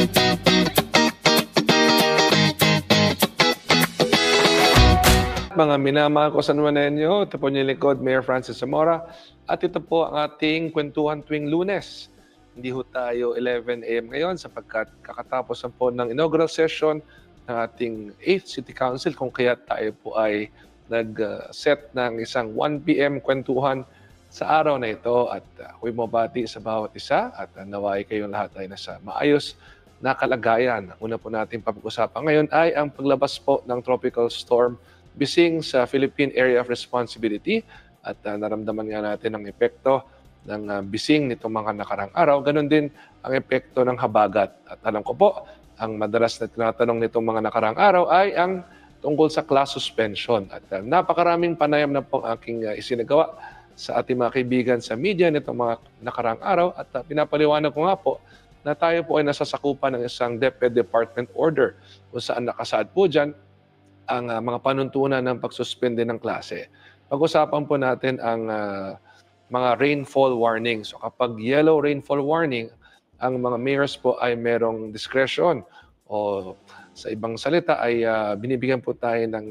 Mga minamahal ko San Juanenyo, ito po yung lingkod, Mayor Francis Zamora. At ito po ang ating kwentuhan tuwing Lunes. Hindi ho tayo 11 a.m. ngayon sapagkat kakatapos na po ng inaugural session ng ating 8th City Council kung kaya tayo po ay nag-set ng isang 1 p.m. kwentuhan sa araw na ito. At ako'y mabati sa bawat isa at naway kayong lahat ay nasa maayos na kalagayan. Una po natin papag-usapan ngayon ay ang paglabas po ng Tropical Storm Bising sa Philippine Area of Responsibility at naramdaman nga natin ang epekto ng bising nitong mga nakarang araw. Ganon din ang epekto ng habagat. At alam ko po, ang madalas na tinatanong nitong mga nakarang araw ay ang tungkol sa class suspension. At napakaraming panayam na po ang aking isinagawa sa ating mga kaibigan sa media nitong mga nakarang araw. At pinapaliwanag ko nga po na tayo po ay nasasakupan ng isang DepEd Department Order kung saan nakasaad po dyan ang mga panuntunan ng pagsuspende ng klase. Pag-usapan po natin ang mga rainfall warning. So kapag yellow rainfall warning, ang mga mayors po ay merong discretion o sa ibang salita ay binibigyan po tayo ng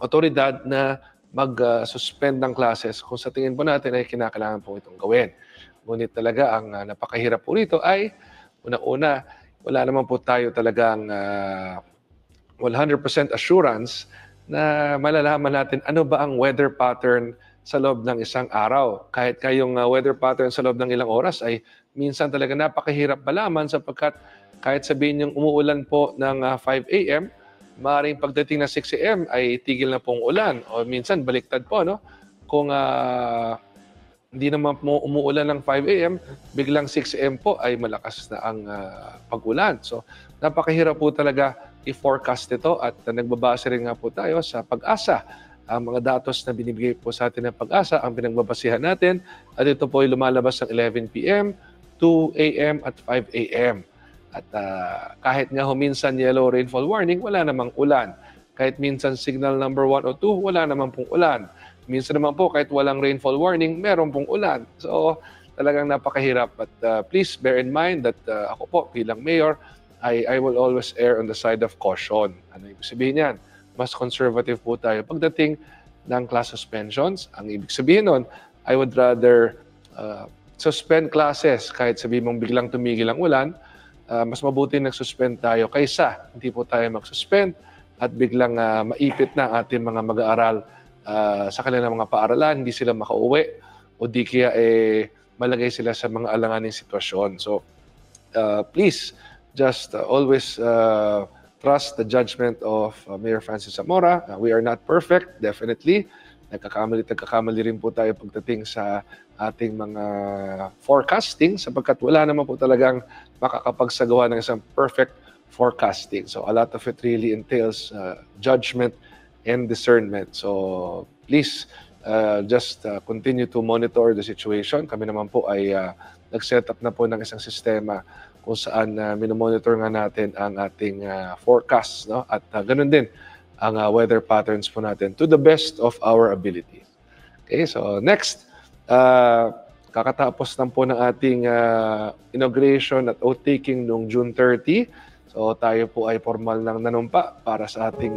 otoridad na mag-suspend ng classes kung sa tingin po natin ay kinakailangan po itong gawin. Ngunit talaga ang napakahirap po rito ay una-una, wala naman po tayo talagang 100% assurance na malalaman natin ano ba ang weather pattern sa loob ng isang araw. Kahit kayong weather pattern sa loob ng ilang oras ay minsan talaga napakahirap malaman sapagkat kahit sabihin niyong umuulan po ng 5 a.m., maaaring pagdating na 6 a.m. ay tigil na pong ulan o minsan baliktad po, no? Kung hindi naman po umuulan ng 5 a.m., biglang 6 a.m. po ay malakas na ang pag-ulan. So napakahirap po talaga i-forecast ito at nagbabase rin nga po tayo sa Pag-asa. Ang mga datos na binibigay po sa atin ng Pag-asa ang pinagbabasihan natin at ito po ay lumalabas ng 11 p.m., 2 a.m. at 5 a.m. At kahit nga minsan yellow rainfall warning, wala namang ulan. Kahit minsan signal number 1 o 2, wala namang pong ulan. Minsan naman po kahit walang rainfall warning, meron pong ulan. So talagang napakahirap. But please bear in mind that ako po bilang mayor, I will always err on the side of caution. Ano ibig sabihin yan? Mas conservative po tayo pagdating ng class suspensions. Ang ibig sabihin nun, I would rather suspend classes kahit sabihin mong biglang tumigil ang ulan. Mas mabuti nag-suspend tayo kaysa hindi po tayo mag-suspend at biglang maipit na ating mga mag-aaral sa kanilang mga paaralan, hindi sila makauwi o di kaya malagay sila sa mga alanganing sitwasyon. So please, just always trust the judgment of Mayor Francis Zamora. We are not perfect, definitely. Nagkakamali rin po tayo pagdating sa ating mga forecasting sapagkat wala naman po talagang makakapagsagawa ng isang perfect forecasting. So a lot of it really entails judgment and discernment. So please just continue to monitor the situation. Kami naman po ay nag-set up na po ng isang sistema kung saan minomonitor nga natin ang ating forecast, no? At ganun din ang weather patterns po natin to the best of our ability. Okay, so next, kakatapos lang po ng ating inauguration at oath-taking noong June 30. So tayo po ay formal ng nanumpa para sa ating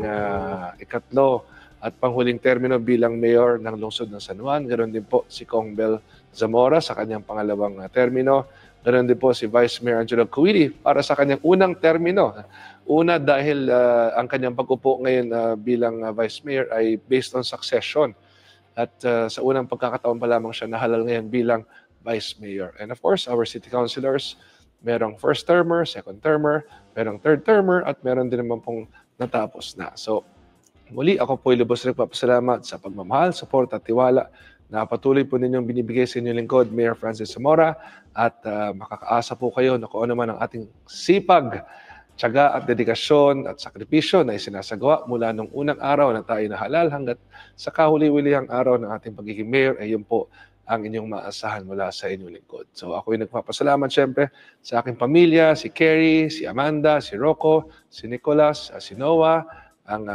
ikatlo at panghuling termino bilang mayor ng lungsod ng San Juan. Ganon din po si Kong Bel Zamora sa kanyang pangalawang termino. Ganon din po si Vice Mayor Angelo Cuili para sa kanyang unang termino. Una dahil ang kanyang pag-upo ngayon bilang Vice Mayor ay based on succession. At sa unang pagkakataon pa lamang siya nahalal ngayon bilang Vice Mayor. And of course, our city councilors, merong first termer, second termer, merong third termer, at meron din naman pong natapos na. So muli ako po ay lubos na nagpapasalamat sa pagmamahal, support at tiwala na patuloy po ninyong binibigay sa inyong lingkod, Mayor Francis Zamora, at makakaasa po kayo na kung ano man ang ating sipag, tiyaga at dedikasyon at sakripisyo na isinasagawa mula nung unang araw na tayo nahalal hanggat sa kahuli-hulihang araw ng ating pagiging mayor, ay yun po ang inyong maasahan mula sa inyong lingkod. So ako ay nagpapasalamat syempre sa aking pamilya, si Kerry, si Amanda, si Rocco, si Nicholas, si Noah, ang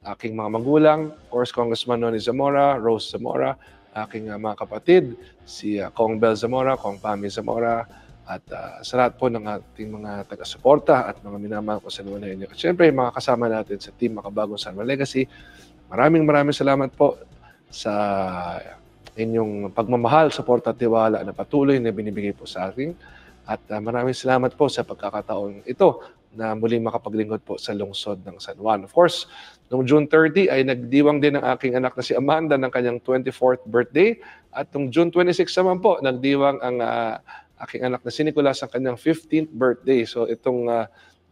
aking mga magulang, of course, Congressman Noni Zamora, Rose Zamora, aking mga kapatid, si Kong Bel Zamora, Kong Pami Zamora, at sa lahat po ng ating mga taga-suporta at mga minamahal ko sa naman ninyo. At syempre, mga kasama natin sa Team Makabagong San Juan Legacy, maraming salamat po sa inyong pagmamahal, suporta at tiwala na patuloy na binibigay po sa akin. At maraming salamat po sa pagkakataon ito na muling makapaglingkod po sa lungsod ng San Juan. Of course, noong June 30 ay nagdiwang din ang aking anak na si Amanda ng kanyang 24th birthday. At noong June 26 naman po, nagdiwang ang aking anak na si Nicolas ang kanyang 15th birthday. So itong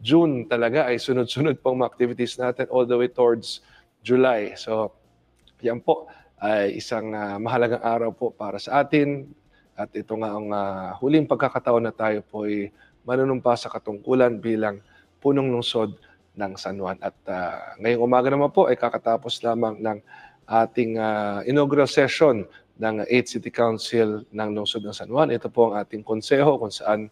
June talaga ay sunod-sunod pong mga activities natin all the way towards July. So yan po ay isang mahalagang araw po para sa atin. At ito nga ang huling pagkakataon na tayo po ay manunumpa sa katungkulan bilang punong lungsod ng San Juan. At ngayong umaga naman po ay kakatapos lamang ng ating inaugural session ng 8th City Council ng lungsod ng San Juan. Ito po ang ating konseho kung saan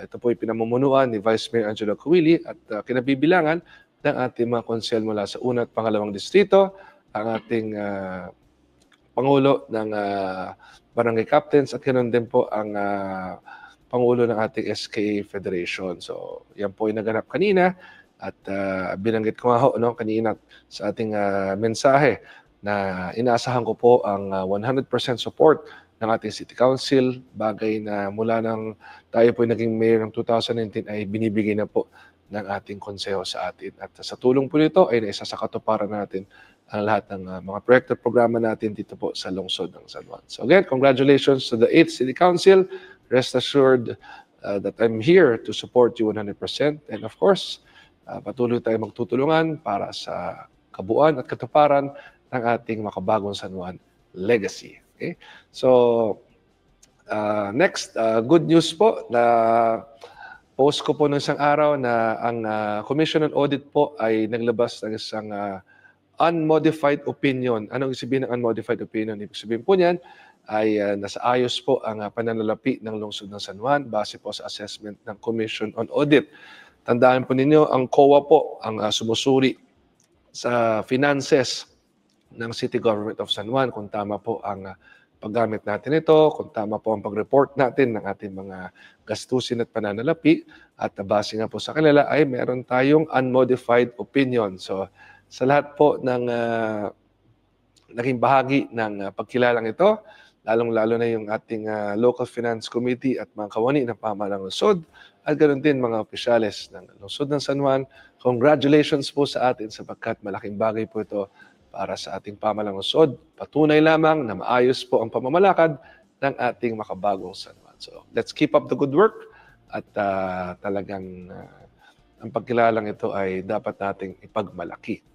ito po ay pinamumunuan ni Vice Mayor Angelo Coili at kinabibilangan ng ating mga konsel mula sa una at pangalawang distrito, ang ating Pangulo ng Barangay Captains at ganoon din po ang Pangulo ng ating SKA Federation. So yan po ay naganap kanina at binanggit ko nga ho kanina sa ating mensahe na inaasahan ko po ang 100% support ng ating City Council, bagay na mula nang tayo po ay naging mayor ng 2019 ay binibigay na po ng ating konseho sa atin. At sa tulong po nito ay naisa sa katuparan natin ang lahat ng mga proyekto at programa natin dito po sa lungsod ng San Juan. So again, congratulations to the 8th City Council. Rest assured that I'm here to support you 100%. And of course, patuloy tayo magtutulungan para sa kabuuan at katuparan ng ating makabagong San Juan legacy. Okay? So, next, good news po na post ko po ng isang araw na ang Commission on Audit po ay naglabas ng isang unmodified opinion. Anong ibig sabihin ng unmodified opinion? Ibig sabihin po niyan ay nasa ayos po ang pananalapi ng lungsod ng San Juan base po sa assessment ng Commission on Audit. Tandaan po ninyo, ang COA po ang sumusuri sa finances ng City Government of San Juan kung tama po ang paggamit natin ito, kung tama po ang pag-report natin ng ating mga gastusin at pananalapi, at base nga po sa kanila ay meron tayong unmodified opinion. So sa lahat po ng naging bahagi ng pagkilalang ito, lalong-lalo na yung ating Local Finance Committee at mga kawani ng pamahalang lungsod, at ganoon din mga opisyales ng lungsod ng San Juan, congratulations po sa atin sapagkat malaking bagay po ito para sa ating pamahalang lungsod. Patunay lamang na maayos po ang pamamalakad ng ating makabagong San Juan. So let's keep up the good work at talagang ang pagkilalang ito ay dapat nating ipagmalaki.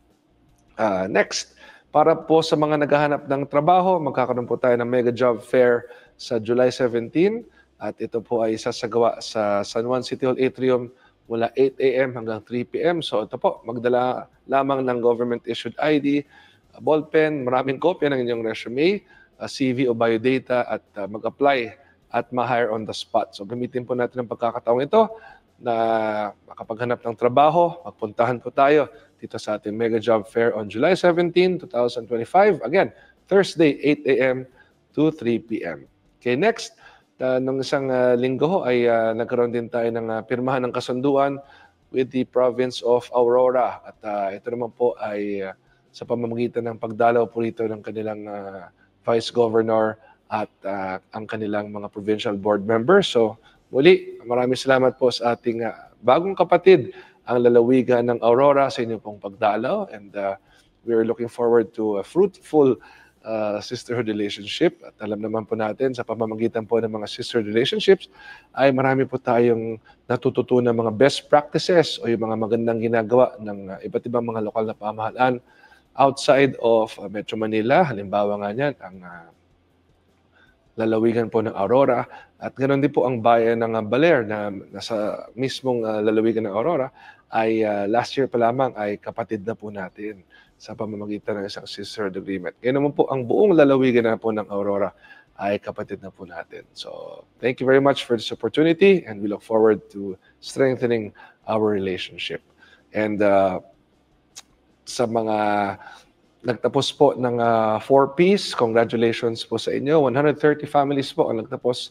Next, para po sa mga naghahanap ng trabaho, magkakaroon po tayo ng Mega Job Fair sa July 17 at ito po ay sasagawa sa San Juan City Hall Atrium mula 8 a.m. hanggang 3 p.m. So ito po, magdala lamang ng government-issued ID, ballpen, maraming kopya ng inyong resume, CV o biodata at mag-apply at ma-hire on the spot. So gamitin po natin ang pagkakataong ito na makapaghanap ng trabaho, magpuntahan po tayo dito sa ating Mega Job Fair on July 17, 2025. Again, Thursday, 8 a.m. to 3 p.m. Okay, next, nung isang linggo ho, ay nagkaroon din tayo ng pirmahan ng kasunduan with the province of Aurora. At ito naman po ay sa pamamagitan ng pagdalaw po rito ng kanilang Vice Governor at ang kanilang mga provincial board members. So muli, maraming salamat po sa ating bagong kapatid, ang lalawigan ng Aurora, sa inyong pong pagdalaw. And we're looking forward to a fruitful sisterhood relationship. At alam naman po natin, sa pamamagitan po ng mga sisterhood relationships, ay marami po tayong natututunan mga best practices o yung mga magandang ginagawa ng iba't ibang mga lokal na pamahalaan outside of Metro Manila. Halimbawa nga niyan, ang lalawigan po ng Aurora. At ganoon din po ang bayan ng Baler na nasa mismong lalawigan ng Aurora ay last year pa lamang ay kapatid na po natin sa pamamagitan ng isang sisterhood agreement. Ngayon naman po ang buong lalawigan na po ng Aurora ay kapatid na po natin. So thank you very much for this opportunity and we look forward to strengthening our relationship. And sa mga nagtapos po ng 4Ps, congratulations po sa inyo. 130 families po ang nagtapos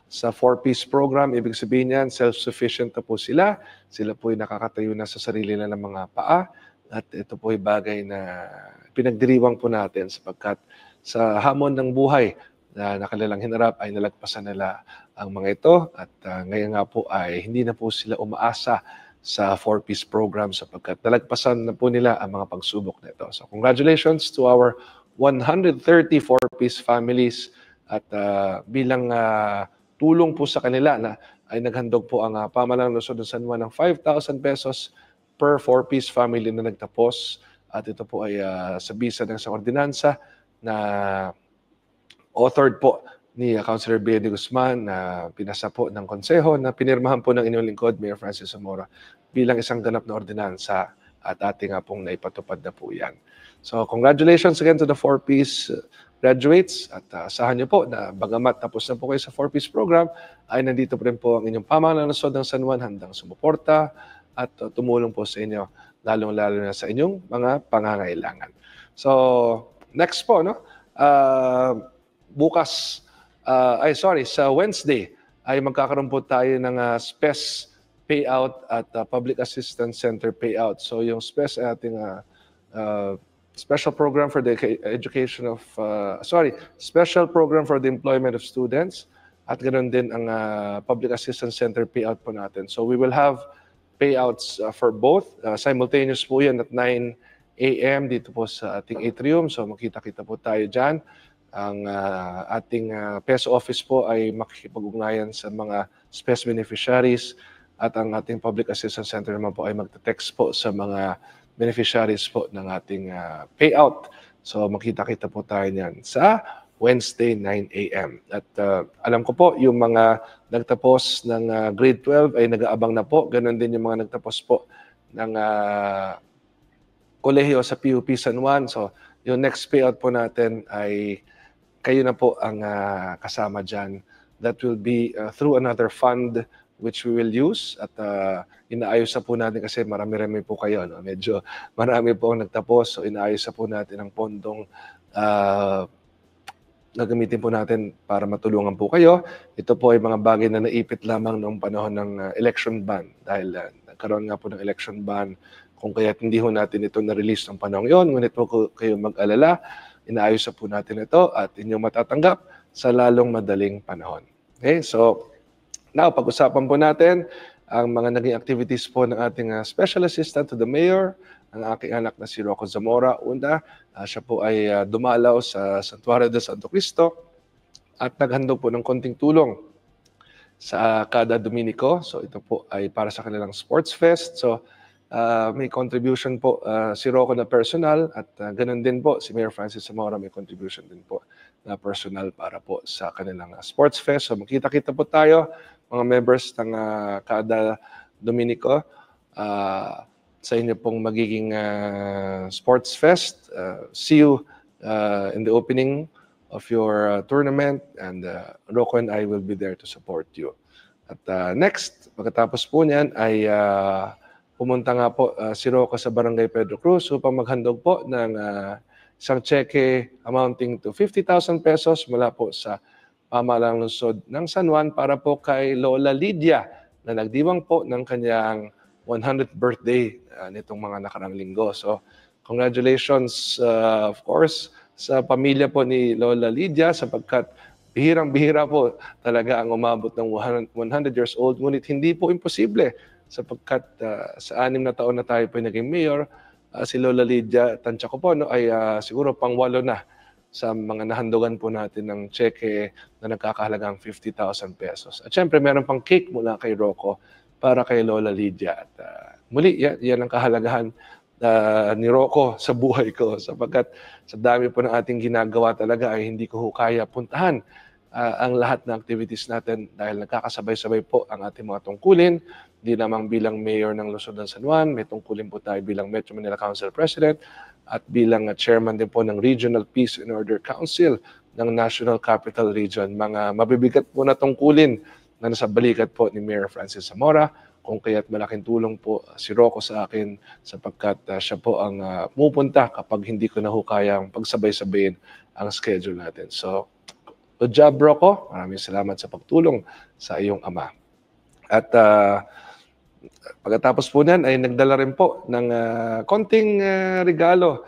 sa 4-piece program. Ibig sabihin yan, self-sufficient na po sila. Sila po ay nakakatayo na sa sarili nila ng mga paa. At ito po ay bagay na pinagdiriwang po natin sapagkat sa hamon ng buhay na nakalilang hinarap ay nalagpasan nila ang mga ito. At ngayon nga po ay hindi na po sila umaasa sa 4-piece program sapagkat nalagpasan na po nila ang mga pagsubok na ito. So congratulations to our 130 4-piece families at bilang tulong po sa kanila na ay naghandog po ang pamahalaan ng Luzon, San Juan ng 5,000 pesos per 4-piece family na nagtapos. At ito po ay sa bisa ng isang ordinansa na authored po ni Councilor Bea de Guzman na pinasa po ng konseho na pinirmahan po ng inyong lingkod, Mayor Francis Zamora, bilang isang ganap na ordinansa at ating pong naipatupad na po yan. So congratulations again to the 4-piece graduates at asahan niyo po na bagamat tapos na po kayo sa 4-piece program ay nandito po rin po ang inyong pamahalaan ng Luzon ng San Juan handang sumuporta at tumulong po sa inyo lalong-lalo na sa inyong mga pangangailangan. So next po, no? Bukas, sa Wednesday ay magkakaroon po tayo ng SPES payout at Public Assistance Center payout. So yung SPES ay ating special program for the special program for the employment of students at ganoon din ang Public Assistance Center payout po natin. So we will have payouts for both. Simultaneous po yan at 9 a.m. dito po sa ating atrium. So makita-kita po tayo dyan. Ang ating PESO office po ay makikipag-ugnayan sa mga SPES beneficiaries at ang ating Public Assistance Center naman po ay magte-text po sa mga beneficiaries po ng ating payout. So makita-kita po tayo niyan sa Wednesday 9 a.m. At alam ko po yung mga nagtapos ng grade 12 ay nag-aabang na po. Ganon din yung mga nagtapos po ng kolehiyo sa PUP San Juan. So yung next payout po natin ay kayo na po ang kasama dyan. That will be through another fund which we will use at inaayos na po natin kasi marami-rami po kayo. No? Medyo marami po ang nagtapos. So inaayos na po natin ang pondong gagamitin po natin para matulungan po kayo. Ito po ay mga bagay na naipit lamang noong panahon ng election ban dahil nagkaroon nga po ng election ban kung kaya't hindi ho natin ito na-release ng panahon yon. Ngunit po kayo mag-alala, inaayos na po natin ito at inyong matatanggap sa lalong madaling panahon. Okay, so now pag-usapan po natin ang mga naging activities po ng ating Special Assistant to the Mayor, ang aking anak na si Rocco Zamora. Una, siya po ay dumalaw sa Santuario de Santo Cristo at naghandog po ng konting tulong sa kada Dominiko. So ito po ay para sa kanilang sports fest. So may contribution po si Rocco na personal at ganun din po si Mayor Francis Zamora may contribution din po na personal para po sa kanilang sports fest. So makita-kita po tayo mga members ng kada Dominiko sa inyo pong magiging sports fest. See you in the opening of your tournament and Rocco and I will be there to support you. At next, pagkatapos po niyan ay pumunta nga po si Rocco sa Barangay Pedro Cruz upang maghandog po ng isang cheque amounting to 50,000 pesos mula po sa pamahalang lungsod ng San Juan para po kay Lola Lydia na nagdiwang po ng kanyang 100th birthday nitong mga nakarang linggo. So congratulations of course sa pamilya po ni Lola Lydia sapagkat bihirang-bihira po talaga ang umabot ng 100 years old. Ngunit hindi po imposible sapagkat sa 6 na taon na tayo po naging mayor, si Lola Lydia, tansya ko po, no, ay siguro pang-8 na sa mga nahandogan po natin ng cheque na nagkakahalagang 50,000 pesos. At syempre, meron pang cake mula kay Rocco para kay Lola Lydia. At muli, yan ang kahalagahan ni Rocco sa buhay ko sapagkat sa dami po ng ating ginagawa talaga ay hindi ko kaya puntahan ang lahat ng activities natin dahil nagkakasabay-sabay po ang ating mga tungkulin. Hindi lamang bilang mayor ng Luzon ng San Juan, may tungkulin po tayo bilang Metro Manila Council President at bilang chairman din po ng Regional Peace and Order Council ng National Capital Region. Mga mabibigat po na tungkulin na nasa balikat po ni Mayor Francis Zamora, kung kaya't malaking tulong po si Rocco sa akin sapagkat siya po ang pupunta kapag hindi ko na kayang pagsabay-sabayin ang schedule natin. So, Good job, Rocco. Maraming salamat sa pagtulong sa iyong ama. At pagkatapos po niyan ay nagdala rin po ng konting regalo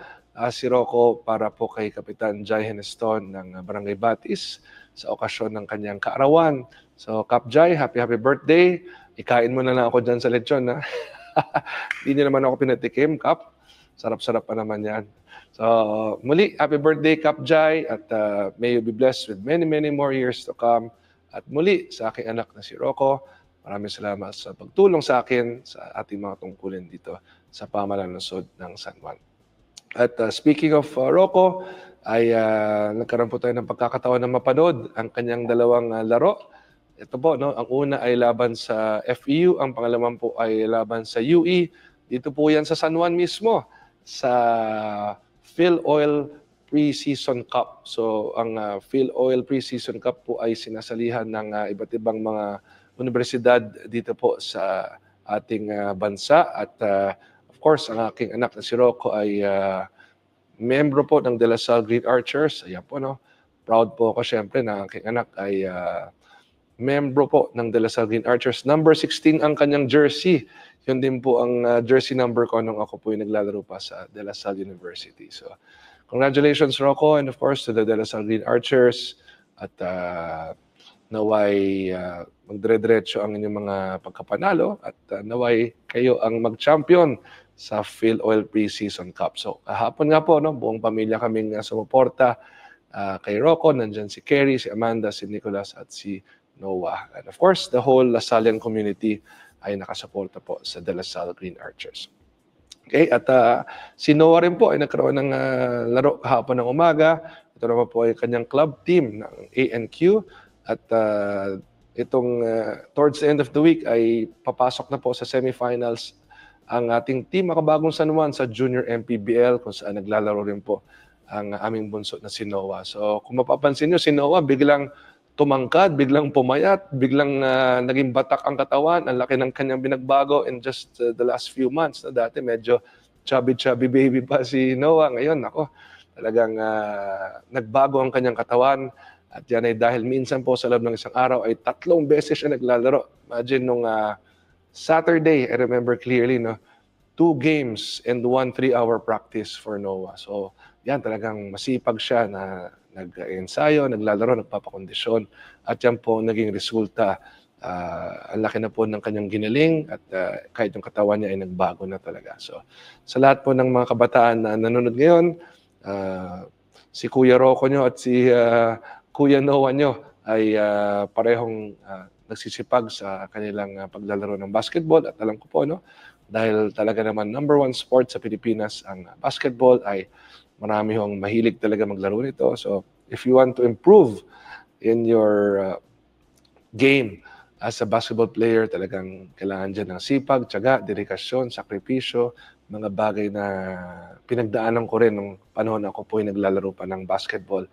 si Rocco para po kay Kapitan Jai Heneston ng Barangay Batis sa okasyon ng kanyang kaarawan. So, Kap Jai, happy birthday. Ikain mo na lang ako dyan sa lechon, ha? Hindi niyo naman ako pinatikim, Kap. Sarap-sarap pa naman yan. So, muli, happy birthday, Kap Jai, at may you be blessed with many, many more years to come. At muli, sa aking anak na si Rocco, maraming salamat sa pagtulong sa akin sa ating mga tungkulin dito sa pamalansod ng San Juan. At speaking of Rocco, ay nagkaroon po tayo ng pagkakataon na mapanood ang kanyang dalawang laro. Ito po, no, ang una ay laban sa FEU, ang pangalaman po ay laban sa UE. Dito po yan sa San Juan mismo, sa PhilOil Pre-Season Cup. So, ang PhilOil Pre-Season Cup po ay sinasalihan ng iba't ibang mga universidad dito po sa ating bansa. At of course, ang aking anak na si Rocco ay membro po ng De La Salle Green Archers. Ayan po, no? Proud po ako syempre na aking anak ay membro po ng De La Salle Green Archers. Number 16 ang kanyang jersey. Yun din po ang jersey number ko nung ako po yung naglalaro pa sa De La Salle University. So, congratulations, Rocco, and of course to the De La Salle Green Archers. At naway magdire-diretso ang inyong mga pagkapanalo at naway kayo ang mag-champion sa PhilOil Pre-Season Cup. So, kahapon nga po, no, buong pamilya kaming sumuporta kay Rocco. Nandyan si Kerry, si Amanda, si Nicholas, at si Noah. And of course, the whole Lasallian community ay nakasuporta po sa De La Salle Green Archers. Okay, at si Noah rin po ay nagkaroon ng laro kahapon ng umaga. Ito naman po ay kanyang club team ng ANQ. At itong towards the end of the week ay papasok na po sa semifinals ang ating team Makabagong San Juan sa Junior MPBL kung saan naglalaro rin po ang aming bunso na si Noah. So kung mapapansin nyo, si Noah biglang tumangkad, biglang pumayat, biglang naging batak ang katawan. Ang laki ng kanyang binagbago in just the last few months. Na dati medyo chubby baby pa si Noah. Ngayon, ako, talagang nagbago ang kanyang katawan. At yan ay dahil minsan po sa loob ng isang araw ay 3 beses siya naglalaro. Imagine nung Saturday, I remember clearly, no, 2 games and 1 3-hour practice for Noah. So, yan talagang masipag siya na nag-ensayo, naglalaro, nagpapakondisyon. At yan po naging resulta. Ang laki na po ng kanyang ginaling at kahit yung katawan niya ay nagbago na talaga. So, sa lahat po ng mga kabataan na nanonood ngayon, si Kuya Rocco nyo at si Kuya Noah nyo ay parehong nagsisipag sa kanilang paglalaro ng basketball. At alam ko po, no, dahil talaga naman number 1 sport sa Pilipinas ang basketball, ay marami hong mahilig talaga maglaro nito. So if you want to improve in your game as a basketball player, talagang kailangan dyan ng sipag, tiyaga, dedikasyon, sakripisyo, mga bagay na pinagdaanan ko rin nung panahon ako po ay naglalaro pa ng basketball.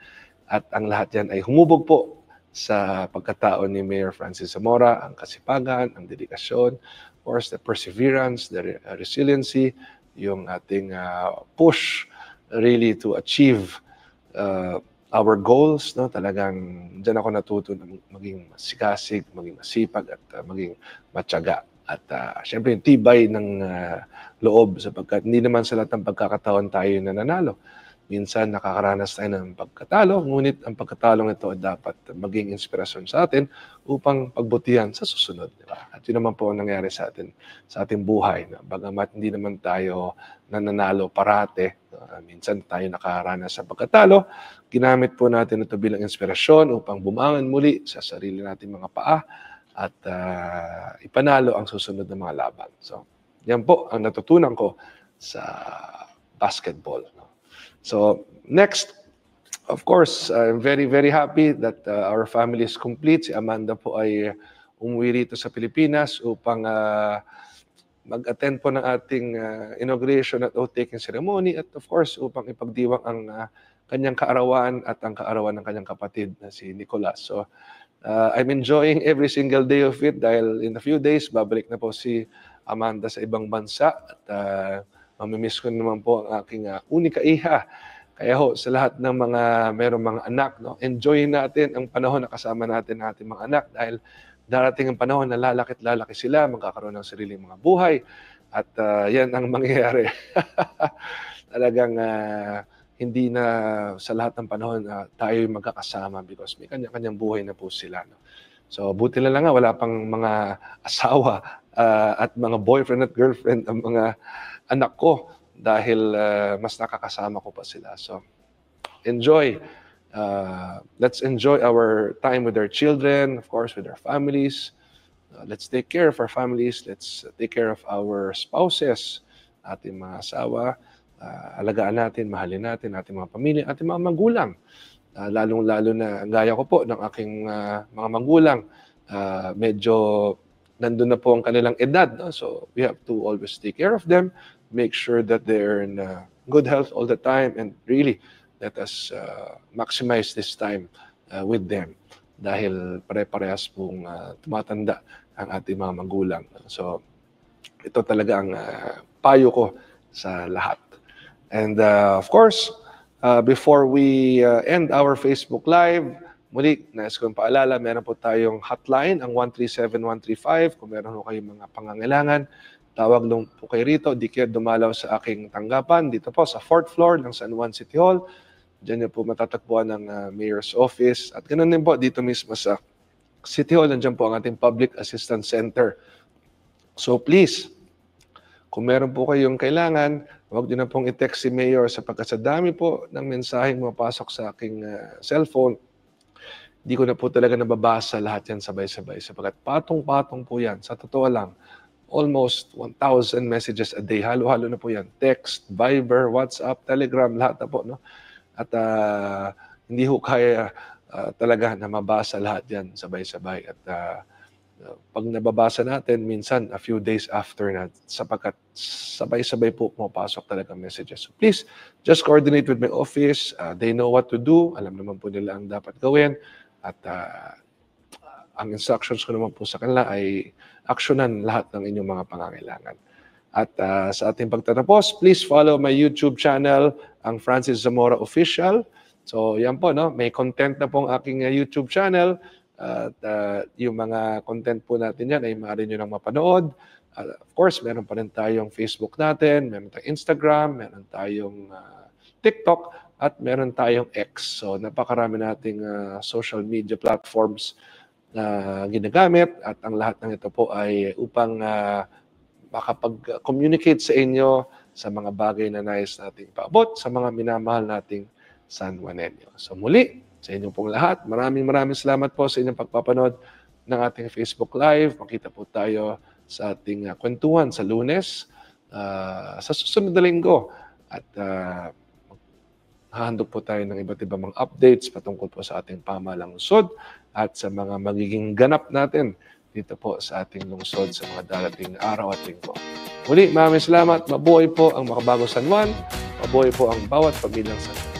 At ang lahat yan ay humubog po sa pagkatao ni Mayor Francis Zamora, ang kasipagan, ang dedikasyon, of course, the perseverance, the resiliency, yung ating push really to achieve our goals. No? Talagang dyan ako natuto na maging masikasig, maging masipag, at maging matyaga. At syempre yung tibay ng loob sapagkat hindi naman sa lahat ng pagkakataon tayo nananalo. Minsan nakakaranas tayo ng pagkatalo, ngunit ang pagkatalong ito ay dapat maging inspirasyon sa atin upang pagbutihan sa susunod. Di ba? At yun naman po ang nangyari sa atin, sa ating buhay. No? Bagamat hindi naman tayo nananalo parate, minsan tayo nakaranas sa pagkatalo, ginamit po natin ito bilang inspirasyon upang bumangon muli sa sarili nating mga paa at ipanalo ang susunod na mga laban. So, yan po ang natutunan ko sa basketball. No? So, next, of course, I'm very happy that our family is complete. Si Amanda po ay umuwi rito sa Pilipinas upang mag-attend po ng ating inauguration at oath-taking ceremony at of course, upang ipagdiwang ang kanyang kaarawan at ang kaarawan ng kanyang kapatid na si Nicolas. So, I'm enjoying every single day of it dahil in a few days, babalik na po si Amanda sa ibang bansa at mamimiss ko naman po ang aking unika iha Kaya ho, sa lahat ng mga merong mga anak, no, enjoy natin ang panahon na kasama natin ang ating mga anak dahil darating ang panahon na lalaki sila, magkakaroon ng sariling mga buhay at yan ang mangyayari. Talagang hindi na sa lahat ng panahon tayo magkakasama because may kanya-kanyang buhay na po sila. No? So buti na lang nga wala pang mga asawa at mga boyfriend at girlfriend ang mga anak ko dahil mas nakakasama ko pa sila. So enjoy. Let's enjoy our time with our children, of course, with our families. Let's take care of our families. Let's take care of our spouses, ating mga asawa. Alagaan natin, mahalin natin, ating mga pamilya, ating mga magulang. Lalong-lalo na gaya ko po ng aking mga magulang. Medyo nandun na po ang kanilang edad. No? So we have to always take care of them. Make sure that they're in good health all the time and really let us maximize this time with them dahil pare-parehas pong tumatanda ang ating mga magulang. So ito talaga ang payo ko sa lahat. And of course, before we end our Facebook Live, muli, nais kong paalala, meron po tayong hotline, ang 137135. Kung meron po kayong mga pangangailangan, tawag lang po kayo rito, di kayo dumalaw sa aking tanggapan, dito po sa 4th floor ng San Juan City Hall. Diyan niyo po matatagpuan ng Mayor's Office. At ganoon din po dito mismo sa City Hall, nandiyan po ang ating Public Assistance Center. So please, kung meron po kayong kailangan, huwag niyo na pong i-text si Mayor sapagkat sa dami po ng mensaheng mapasok sa aking cellphone, di ko na po talaga nababasa lahat yan sabay-sabay sapagkat patong-patong po yan. Sa totoo lang, almost 1,000 messages a day. Halo-halo na po yan. Text, Viber, WhatsApp, Telegram, lahat na po. No? At hindi ho kaya talaga na mabasa lahat yan sabay-sabay. At pag nababasa natin, minsan a few days after na sapagkat sabay-sabay po pumapasok talaga messages. So please, just coordinate with my office. They know what to do. Alam naman po nila ang dapat gawin. At ang instructions ko naman po sa kanila ay aksyonan lahat ng inyong mga pangangailangan. At sa ating pagtatapos, please follow my YouTube channel, ang Francis Zamora Official. So yan po, no? May content na pong aking YouTube channel. At yung mga content po natin yan ay maaari nyo nang mapanood. Of course, meron pa rin tayong Facebook natin, meron tayong Instagram, meron tayong TikTok, at meron tayong X. So napakarami nating social media platforms na ginagamit at ang lahat ng ito po ay upang makapag-communicate sa inyo sa mga bagay na nais nating paabot sa mga minamahal nating San Juanenyo. So muli, sa inyong pong lahat, maraming salamat po sa inyong pagpapanood ng ating Facebook Live. Makita po tayo sa ating kwentuhan sa Lunes, sa susunod na linggo. At hahandog po tayo ng iba't ibang mga updates patungkol po sa ating pamahalang lungsod at sa mga magiging ganap natin dito po sa ating lungsod sa mga darating araw at linggo. Muli, maraming salamat. Mabuhay po ang Makabagong San Juan. Mabuhay po ang bawat pamilyang San Juan.